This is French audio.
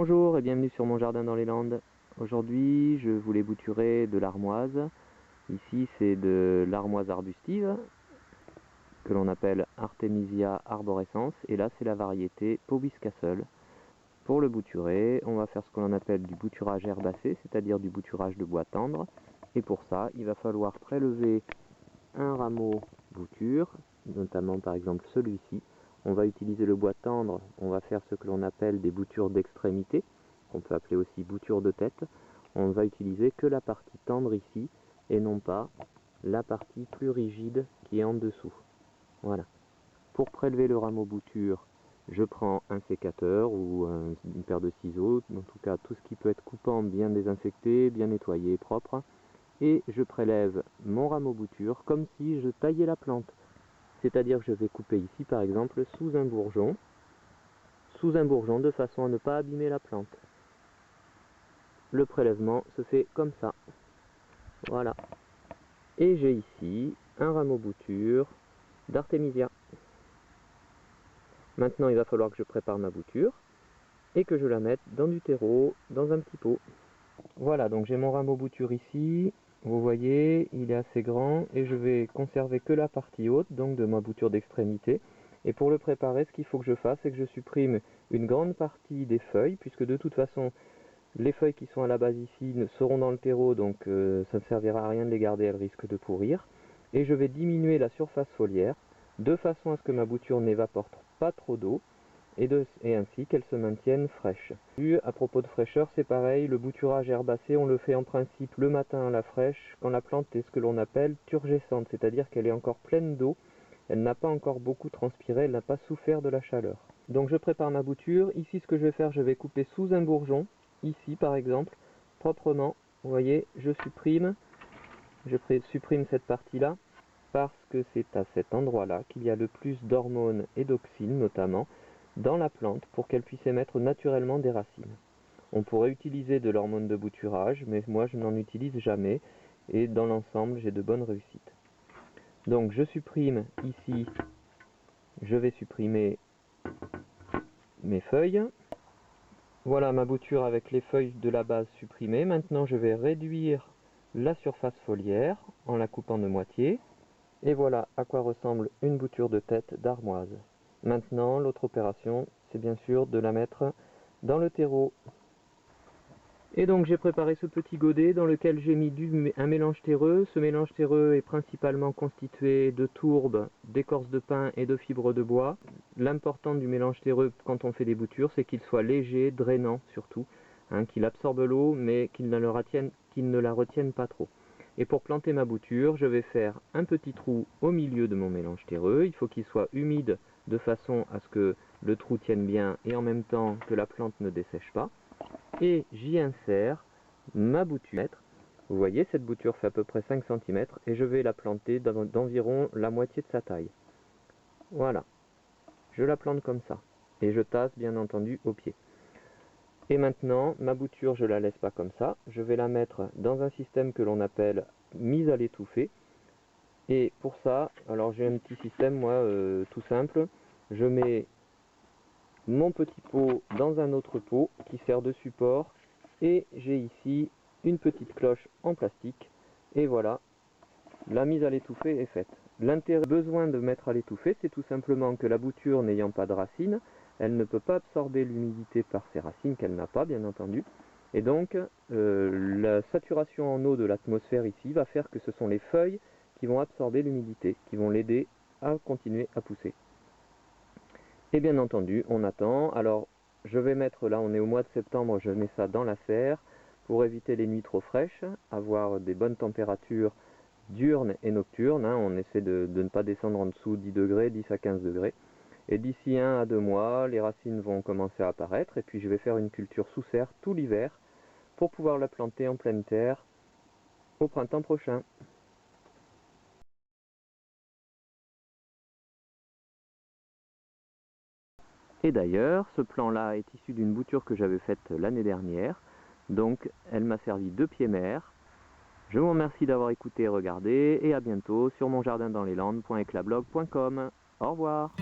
Bonjour et bienvenue sur mon jardin dans les Landes. Aujourd'hui je voulais bouturer de l'armoise. Ici c'est de l'armoise arbustive que l'on appelle Artemisia arborescens et là c'est la variété Pobis Castle. Pour le bouturer, on va faire ce que l'on appelle du bouturage herbacé, c'est-à-dire du bouturage de bois tendre. Et pour ça, il va falloir prélever un rameau bouture, notamment par exemple celui-ci. On va utiliser le bois tendre, on va faire ce que l'on appelle des boutures d'extrémité, qu'on peut appeler aussi bouture de tête. On va utiliser que la partie tendre ici, et non pas la partie plus rigide qui est en dessous. Voilà. Pour prélever le rameau bouture, je prends un sécateur ou une paire de ciseaux, en tout cas tout ce qui peut être coupant, bien désinfecté, bien nettoyé, propre. Et je prélève mon rameau bouture comme si je taillais la plante. C'est-à-dire que je vais couper ici par exemple sous un bourgeon de façon à ne pas abîmer la plante. Le prélèvement se fait comme ça. Voilà. Et j'ai ici un rameau bouture d'Artemisia. Maintenant il va falloir que je prépare ma bouture et que je la mette dans du terreau, dans un petit pot. Voilà, donc j'ai mon rameau bouture ici. Vous voyez, il est assez grand et je vais conserver que la partie haute, donc de ma bouture d'extrémité. Et pour le préparer, ce qu'il faut que je fasse, c'est que je supprime une grande partie des feuilles, puisque de toute façon, les feuilles qui sont à la base ici seront dans le terreau, donc ça ne servira à rien de les garder, elles risquent de pourrir. Et je vais diminuer la surface foliaire, de façon à ce que ma bouture n'évapore pas trop d'eau, et ainsi qu'elle se maintienne fraîche. À propos de fraîcheur, c'est pareil, le bouturage herbacé, on le fait en principe le matin à la fraîche, quand la plante est ce que l'on appelle turgescente, c'est-à-dire qu'elle est encore pleine d'eau, elle n'a pas encore beaucoup transpiré, elle n'a pas souffert de la chaleur. Donc je prépare ma bouture, ici ce que je vais faire, je vais couper sous un bourgeon, ici par exemple, proprement, vous voyez, je supprime cette partie-là, parce que c'est à cet endroit-là qu'il y a le plus d'hormones et d'auxines notamment, dans la plante pour qu'elle puisse émettre naturellement des racines. On pourrait utiliser de l'hormone de bouturage, mais moi je n'en utilise jamais et dans l'ensemble j'ai de bonnes réussites. Donc je supprime ici, je vais supprimer mes feuilles. Voilà ma bouture avec les feuilles de la base supprimées. Maintenant je vais réduire la surface foliaire en la coupant de moitié. Et voilà à quoi ressemble une bouture de tête d'armoise. Maintenant, l'autre opération, c'est bien sûr de la mettre dans le terreau. Et donc j'ai préparé ce petit godet dans lequel j'ai mis un mélange terreux. Ce mélange terreux est principalement constitué de tourbe, d'écorce de pin et de fibres de bois. L'important du mélange terreux quand on fait des boutures, c'est qu'il soit léger, drainant surtout, qu'il absorbe l'eau mais qu'il ne la retienne pas trop. Et pour planter ma bouture, je vais faire un petit trou au milieu de mon mélange terreux. Il faut qu'il soit humide de façon à ce que le trou tienne bien et en même temps que la plante ne dessèche pas. Et j'y insère ma bouture. Vous voyez, cette bouture fait à peu près 5 cm et je vais la planter d'environ la moitié de sa taille. Voilà. Je la plante comme ça. Et je tasse bien entendu au pied. Et maintenant, ma bouture, je ne la laisse pas comme ça. Je vais la mettre dans un système que l'on appelle mise à l'étouffer. Et pour ça, alors j'ai un petit système, moi, tout simple. Je mets mon petit pot dans un autre pot qui sert de support. Et j'ai ici une petite cloche en plastique. Et voilà, la mise à l'étouffer est faite. L'intérêt besoin de mettre à l'étouffer, c'est tout simplement que la bouture n'ayant pas de racines, elle ne peut pas absorber l'humidité par ses racines qu'elle n'a pas, bien entendu. Et donc, la saturation en eau de l'atmosphère ici va faire que ce sont les feuilles qui vont absorber l'humidité, qui vont l'aider à continuer à pousser. Et bien entendu, on attend. Alors, je vais mettre, là on est au mois de septembre, je mets ça dans la serre pour éviter les nuits trop fraîches, avoir des bonnes températures diurnes et nocturnes. On essaie de ne pas descendre en dessous 10 degrés, 10 à 15 degrés. Et d'ici 1 à 2 mois, les racines vont commencer à apparaître et puis je vais faire une culture sous serre tout l'hiver pour pouvoir la planter en pleine terre au printemps prochain. Et d'ailleurs, ce plan-là est issu d'une bouture que j'avais faite l'année dernière, donc elle m'a servi de pied mère. Je vous remercie d'avoir écouté et regardé, et à bientôt sur monjardindanslelandes.eclablog.com. Au revoir.